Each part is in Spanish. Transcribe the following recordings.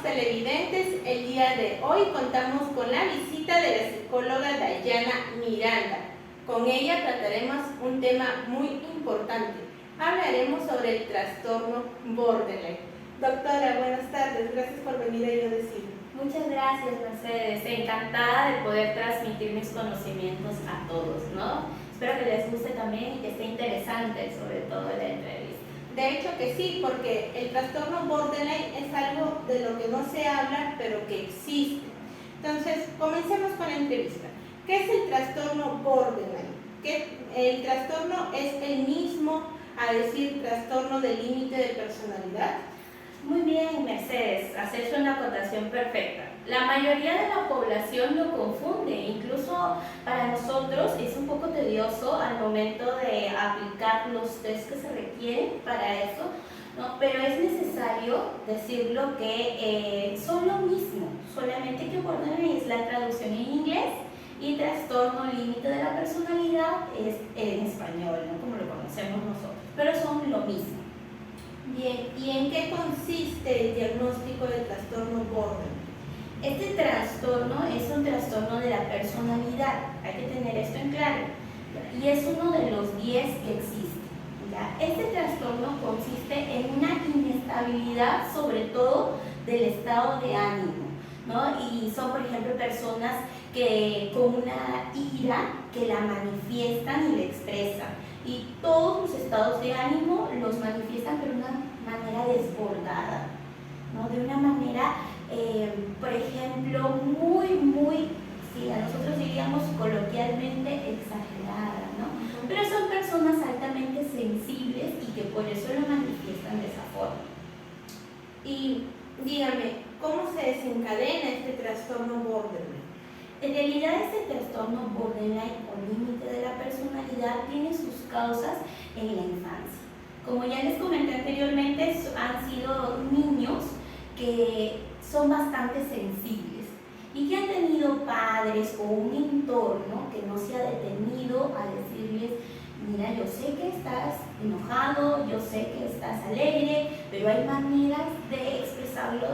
televidentes, el día de hoy contamos con la visita de la psicóloga Dayana Miranda. Con ella trataremos un tema muy importante. Hablaremos sobre el trastorno borderline. Doctora, buenas tardes. Gracias por venir a Yo Decido. Muchas gracias, Mercedes. Encantada de poder transmitir mis conocimientos a todos, ¿no? Espero que les guste también y que esté interesante, sobre todo, la entrevista. De hecho que sí, porque el trastorno borderline es algo de lo que no se habla, pero que existe. Entonces, comencemos con la entrevista. ¿Qué es el trastorno borderline? ¿El trastorno es el mismo a decir trastorno de límite de personalidad? Muy bien, Mercedes, has hecho una acotación perfecta. La mayoría de la población lo confunde, incluso para nosotros es un poco tedioso al momento de aplicar los test que se requieren para eso, ¿no? Pero es necesario decirlo que son lo mismo, solamente que borderline es la traducción en inglés y trastorno límite de la personalidad es en español, ¿no? Como lo conocemos nosotros, pero son lo mismo. Bien, ¿y en qué consiste el diagnóstico del trastorno borderline? Este trastorno es un trastorno de la personalidad, hay que tener esto en claro, y es uno de los 10 que existen. ¿Ya? Este trastorno consiste en una inestabilidad, sobre todo del estado de ánimo, ¿no? Y son, por ejemplo, personas que con una ira que la manifiestan y la expresan, y todos los estados de ánimo los manifiestan de una manera desbordada, ¿no? De una manera, por ejemplo, muy, sí, a nosotros diríamos coloquialmente exagerada, ¿no? Pero son personas altamente sensibles y que por eso lo manifiestan de esa forma. Y dígame, ¿cómo se desencadena este trastorno borderline? En realidad, este trastorno borderline o límite de la personalidad tiene sus causas en la infancia. Como ya les comenté anteriormente, han sido niños que son bastante sensibles y que han tenido padres o un entorno que no se ha detenido a decirles: mira, yo sé que estás enojado, yo sé que estás alegre, pero hay maneras de expresarlo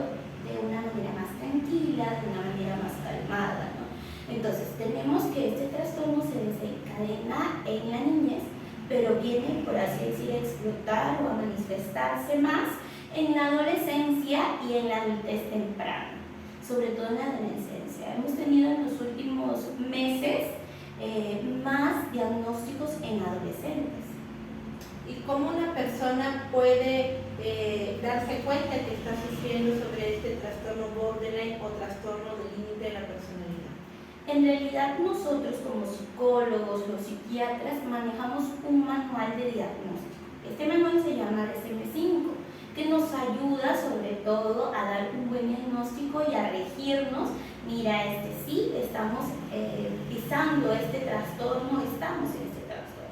de una manera más tranquila, de una manera más calmada, ¿no? Entonces, tenemos que este trastorno se desencadena en la niñez, pero viene, por así decir, a explotar o a manifestarse más en la adolescencia y en la adultez temprana, sobre todo en la adolescencia. Hemos tenido en los últimos meses más diagnósticos en adolescentes. ¿Y cómo una persona puede darse cuenta que está sufriendo sobre este trastorno borderline o trastorno de límite de la personalidad? En realidad, nosotros como psicólogos, los psiquiatras, manejamos un manual de diagnóstico. Este manual se llama DSM-5, que nos ayuda sobre todo a dar un buen diagnóstico y a regirnos: mira, sí, estamos pisando este trastorno, estamos en este trastorno.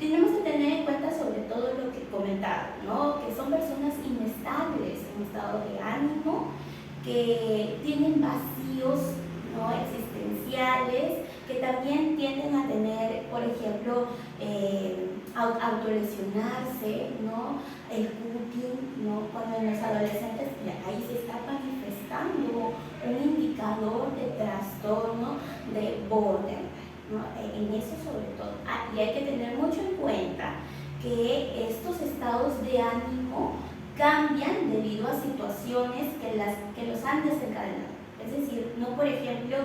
Tenemos que tener en cuenta sobre todo lo que comentaba, ¿no? Que son personas inestables en estado de ánimo, que tienen vacíos, ¿no?, existenciales, que también tienden a tener, por ejemplo, autolesionarse, ¿no? El cooking, ¿no? Cuando en los adolescentes ahí se está manifestando un indicador de trastorno de borderline, ¿no? En eso sobre todo. Y hay que tener mucho en cuenta que estos estados de ánimo cambian debido a situaciones que los han desencadenado. Es decir, no, por ejemplo,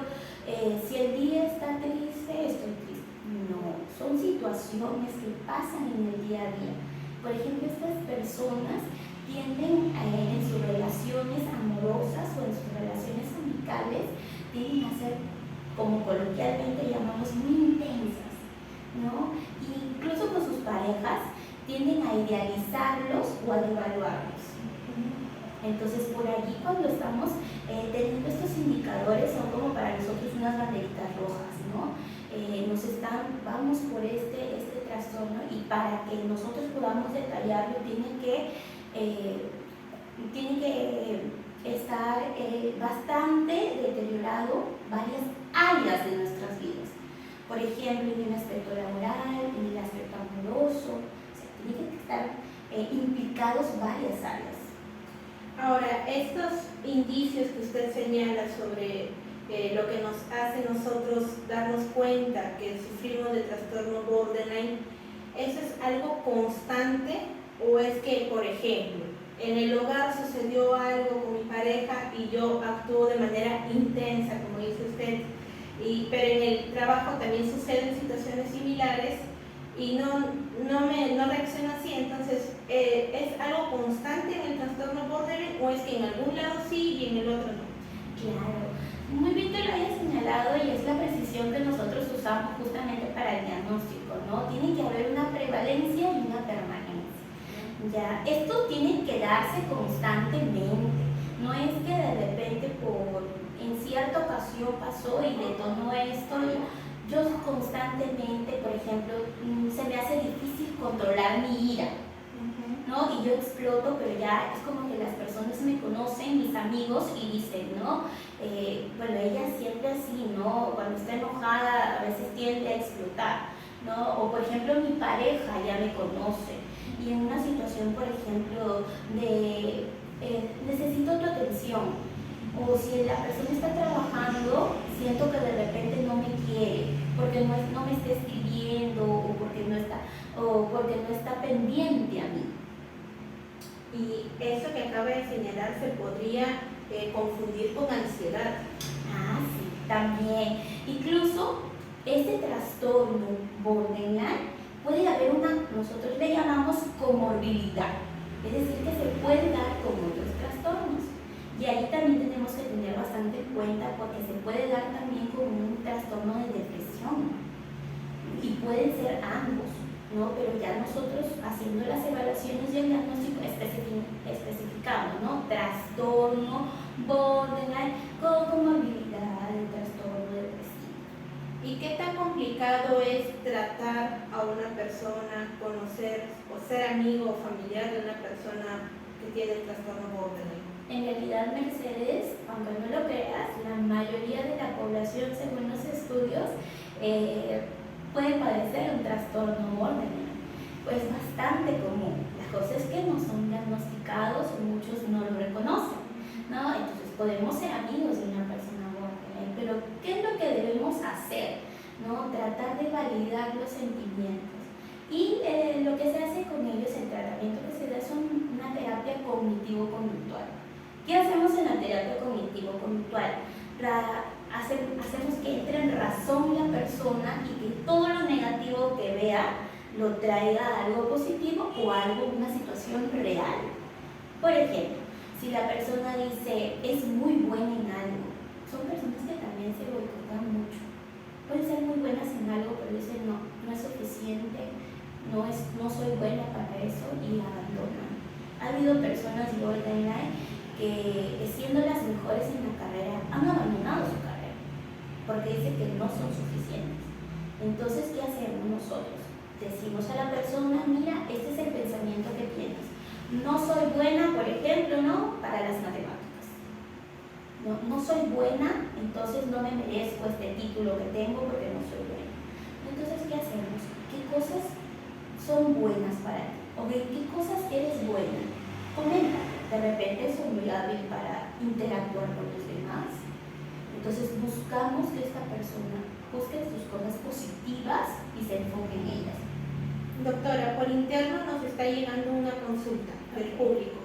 si el día está triste, estoy triste. No, son situaciones que pasan en el día a día. Por ejemplo, estas personas tienden en sus relaciones amorosas o en sus relaciones amicales, tienden a ser, como coloquialmente llamamos, muy intensas, ¿no? Incluso con sus parejas tienden a idealizarlos o a devaluarlos. Entonces, por allí, cuando estamos teniendo estos indicadores, son como para nosotros unas banderitas rojas, ¿no? Vamos por este trastorno, y para que nosotros podamos detallarlo, tiene que estar bastante deteriorado varias áreas de nuestras vidas. Por ejemplo, en el aspecto laboral, en el aspecto amoroso, o sea, tienen que estar implicados varias áreas. Ahora, estos indicios que usted señala sobre lo que nos hace nosotros darnos cuenta que sufrimos de trastorno borderline, ¿eso es algo constante o es que, por ejemplo, en el hogar sucedió algo con mi pareja y yo actúo de manera intensa, como dice usted, pero en el trabajo también suceden situaciones similares y no reacciono así? Entonces, ¿es algo constante en el trastorno borderline o es que en algún lado sí y en el otro no? Claro, muy bien que lo hayas señalado, y es la precisión que nosotros usamos justamente para el diagnóstico, ¿no? Tiene que haber una prevalencia y una permanencia. Ya, esto tiene que darse constantemente, no es que de repente en cierta ocasión pasó y detonó esto. Yo constantemente, por ejemplo, se me hace difícil controlar mi ira, ¿no? Y yo exploto, pero ya es como que las personas me conocen, mis amigos, y dicen, ¿no? Bueno, ella siempre así, ¿no? Cuando está enojada a veces tiende a explotar, ¿no? O por ejemplo mi pareja ya me conoce y en una situación, por ejemplo, de necesito tu atención, o si la persona está trabajando, siento que de repente no me quiere, porque no me está escribiendo, o porque no está pendiente a mí. Y eso que acaba de señalar se podría confundir con ansiedad. Ah, sí, también. Incluso este trastorno borderline puede haber nosotros le llamamos comorbilidad, es decir, que se puede dar con otros trastornos. Y ahí también tenemos que tener bastante en cuenta, porque se puede dar también con un trastorno de depresión, y pueden ser ambos, ¿no? Pero ya nosotros, haciendo las evaluaciones y el diagnóstico, especificamos, ¿no? Trastorno borderline con comorbilidad, el trastorno depresivo. ¿Y qué tan complicado es tratar a una persona, conocer o ser amigo o familiar de una persona que tiene el trastorno borderline? En realidad, Mercedes, aunque no lo creas, la mayoría de la población, según los estudios, puede padecer un trastorno borderline. Pues bastante común. La cosa es que no son diagnosticados y muchos no lo reconocen, ¿no? Entonces podemos ser amigos de una persona borderline, pero ¿qué es lo que debemos hacer? ¿No? Tratar de validar los sentimientos. Y lo que se hace con ellos, el tratamiento que se da, es una terapia cognitivo-conductual. ¿Qué hacemos en la terapia cognitivo-conductual? Hacemos que entre en razón la persona y que todo lo negativo que vea lo traiga a algo positivo o a una situación real. Por ejemplo, si la persona dice es muy buena en algo, son personas que también se boicotean mucho. Pueden ser muy buenas en algo, pero dicen no es suficiente, no soy buena para eso, y abandonan. Ha habido personas borderline que, siendo las mejores en la carrera, han abandonado su carrera porque dicen que no son suficientes. Entonces, ¿qué hacemos nosotros? Decimos a la persona, mira, este es el pensamiento que tienes. No soy buena, por ejemplo, ¿no? Para las matemáticas. No soy buena, entonces no me merezco este título que tengo porque no soy buena. Entonces, ¿qué hacemos? ¿Qué cosas son buenas para ti? ¿O de qué cosas eres buena? Comenta. De repente soy muy hábil para interactuar con los demás. Entonces buscamos que esta persona busque sus cosas positivas y se enfoque en ellas. Doctora, por interno nos está llegando una consulta del público.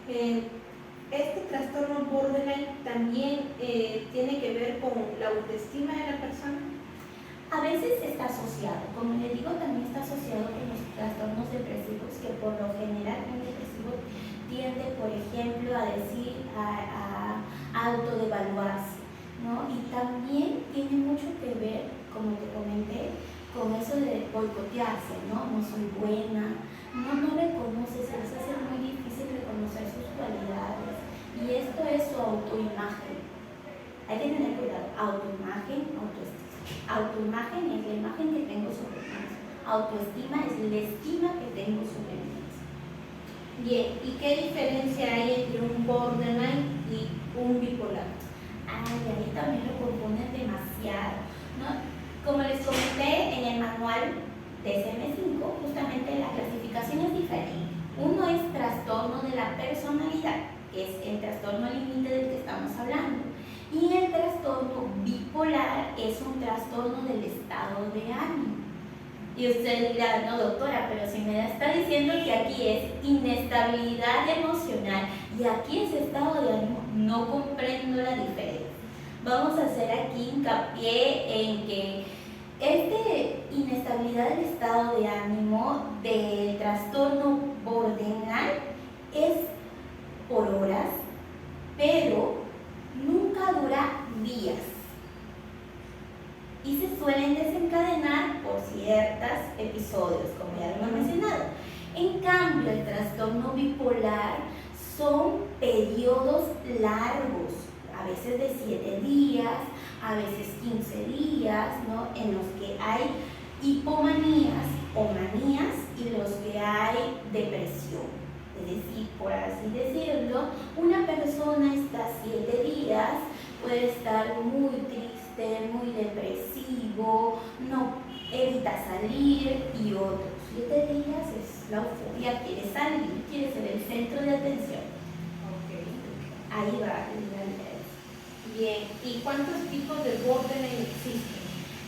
¿Este trastorno borderline también tiene que ver con la autoestima de la persona? A veces está asociado, como le digo, también está asociado con los trastornos depresivos, que por lo general un depresivo tiende, por ejemplo, a decir, a autodevaluarse, ¿no? Y también tiene mucho que ver, como te comenté, con eso de boicotearse, ¿no? No soy buena, no reconoce, se les hace muy difícil reconocer sus cualidades. Y esto es su autoimagen. Hay que tener cuidado. Autoimagen, autoestima. Autoimagen es la imagen que tengo sobre mí. Autoestima es la estima que tengo sobre mí. Bien, ¿y qué diferencia hay entre un borderline y un bipolar? Ahí también lo confunden demasiado, ¿no? Como les comenté en el manual de DSM-5, justamente la clasificación es diferente. Uno es trastorno de la personalidad que es el trastorno límite del que estamos hablando. Y el trastorno bipolar es un trastorno del estado de ánimo. Y usted dirá, no doctora, pero si me está diciendo que aquí es inestabilidad emocional y aquí es estado de ánimo, no comprendo la diferencia. Vamos a hacer aquí hincapié en que inestabilidad del estado de ánimo del trastorno borderline es por horas, pero nunca dura días y se suelen desencadenar por ciertos episodios, como ya lo hemos mencionado. En cambio, el trastorno bipolar son periodos largos, a veces de 7 días, a veces 15 días, ¿no? En los que hay hipomanías o manías y los que hay depresión. Es decir, por así decirlo, una persona está 7 días, puede estar muy triste, muy depresivo, no evita salir, y otros 7 días es la euforia, quiere salir, quiere ser el centro de atención. Okay. Ahí va la diferencia. Bien, ¿y cuántos tipos de borderline existen?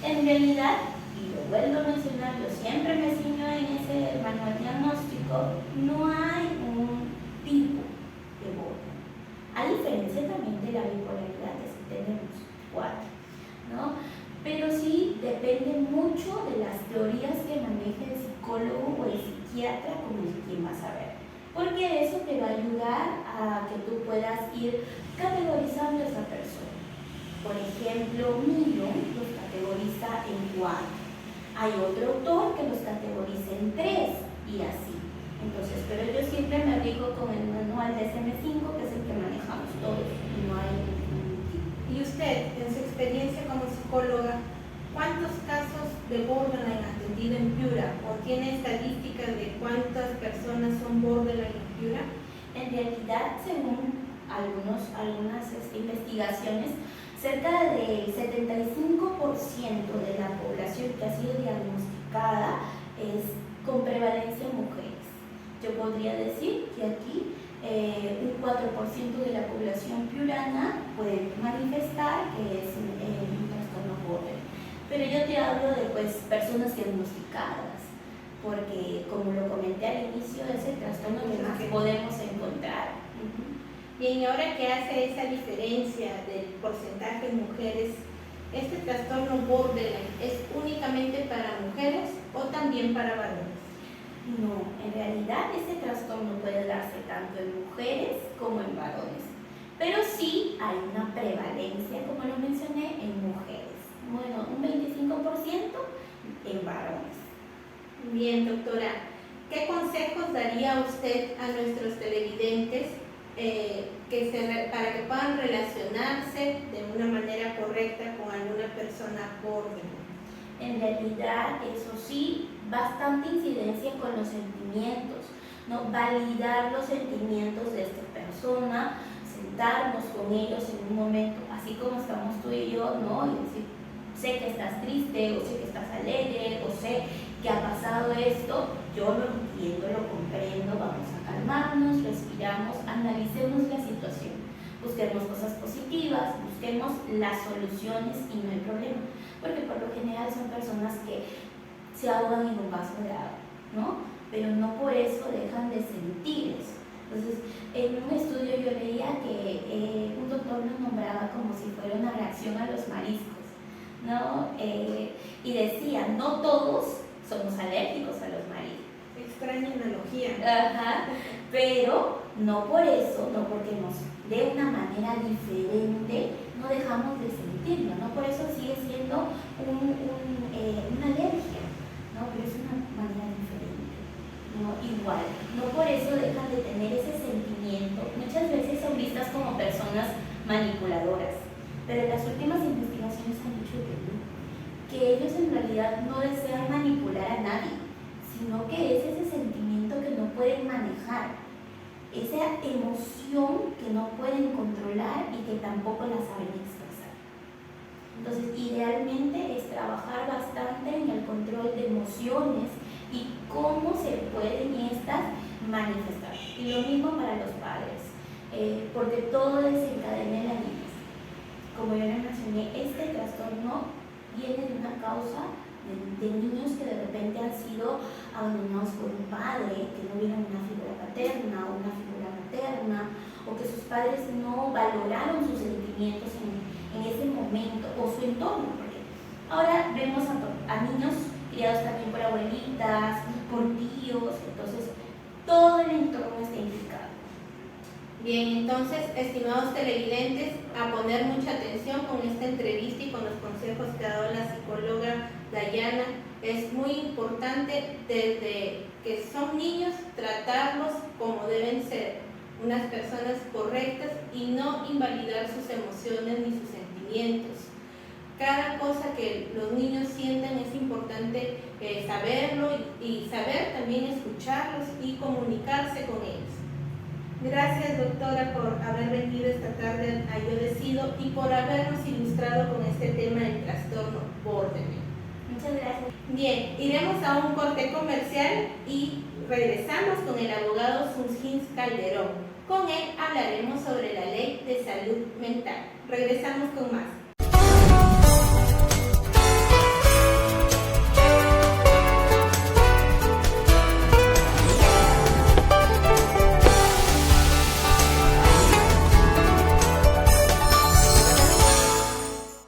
En realidad, y lo vuelvo a mencionar, yo siempre me ciño en ese manual diagnóstico, no hay un tipo de borderline. A diferencia también de la bipolaridad, que sí tenemos 4, ¿no? Pero sí depende mucho de las teorías que maneje el psicólogo o el psiquiatra con el que vas a ver. Porque eso te va a ayudar a que tú puedas ir categorizando a esa persona. Por ejemplo, Millon los categoriza en 4. Hay otro autor que los categoriza en 3 y así. Entonces, pero yo siempre me rijo con el manual de SM5, que es el que manejamos todos, y no hay ningún tipo. Y usted, en su experiencia como psicóloga, ¿cuántos casos de borderline ha atendido en Piura? ¿O tiene estadísticas de cuántas personas son borderline en Piura? En realidad, según algunas investigaciones, cerca del 75% de la población que ha sido diagnosticada es con prevalencia en mujeres. Yo podría decir que aquí un 4% de la población piurana puede manifestar que es un trastorno borderline. Pero yo te hablo de personas diagnosticadas, porque como lo comenté al inicio, es el trastorno que más podemos encontrar. Bien, y ahora que hace esa diferencia del porcentaje de mujeres, ¿este trastorno borderline es únicamente para mujeres o también para varones? No, en realidad ese trastorno puede darse tanto en mujeres como en varones, pero sí hay una prevalencia, como lo mencioné, en mujeres. Bueno, un 25% en varones. Bien, doctora, ¿qué consejos daría usted a nuestros televidentes para que puedan relacionarse de una manera correcta con alguna persona borderline? En realidad, eso sí, bastante incidencia con los sentimientos, ¿no? Validar los sentimientos de esta persona, sentarnos con ellos en un momento, así como estamos tú y yo, ¿no? Y decir, sé que estás triste, o sé que estás alegre, o sé que ha pasado esto, yo lo entiendo, lo comprendo, vamos a calmarnos, respiramos, analicemos la situación, busquemos cosas positivas, busquemos las soluciones y no hay problema, porque por lo general son personas que se ahogan en un vaso de agua, ¿no? Pero no por eso dejan de sentir eso. Entonces, en un estudio yo leía que un doctor nos nombraba como si fuera una reacción a los mariscos, ¿no? Y decía, no todos somos alérgicos a los mariscos. Extraña analogía. Ajá, pero no por eso, no porque nos de una manera diferente, no dejamos de sentirlo, ¿no? Por eso sigue siendo una alergia, ¿no? Pero es una manera diferente, ¿no? Igual, no por eso dejan de tener ese sentimiento. Muchas veces son vistas como personas manipuladoras, pero las últimas investigaciones han dicho que no, que ellos en realidad no desean manipular a nadie, sino que es ese sentimiento que no pueden manejar, esa emoción que no pueden controlar y que tampoco la saben expresar. Entonces, idealmente es trabajar bastante en el control de emociones y cómo se pueden estas manifestar. Y lo mismo para los padres. porque todo desencadena en la niñez. Como yo les mencioné, este trastorno viene de una causa de niños que de repente han sido abandonados por un padre, que no vieron una figura paterna o una figura materna, o que sus padres no valoraron sus sentimientos en ese momento, o su entorno, porque ahora vemos a niños criados también por abuelitas, por tíos, entonces todo el entorno está implicado. Bien, entonces, estimados televidentes, a poner mucha atención con esta entrevista y con los consejos que ha dado la psicóloga Dayana. Es muy importante desde que son niños tratarlos como deben ser, unas personas correctas y no invalidar sus emociones ni sus sentimientos. Cada cosa que los niños sientan es importante saberlo y saber también escucharlos y comunicarse con ellos. Gracias, doctora, por haber venido esta tarde a Yo Decido y por habernos ilustrado con este tema del trastorno borderline. Muchas gracias. Bien, iremos a un corte comercial y regresamos con el abogado Sungins Calderón. Con él hablaremos sobre la ley de salud mental. Regresamos con más.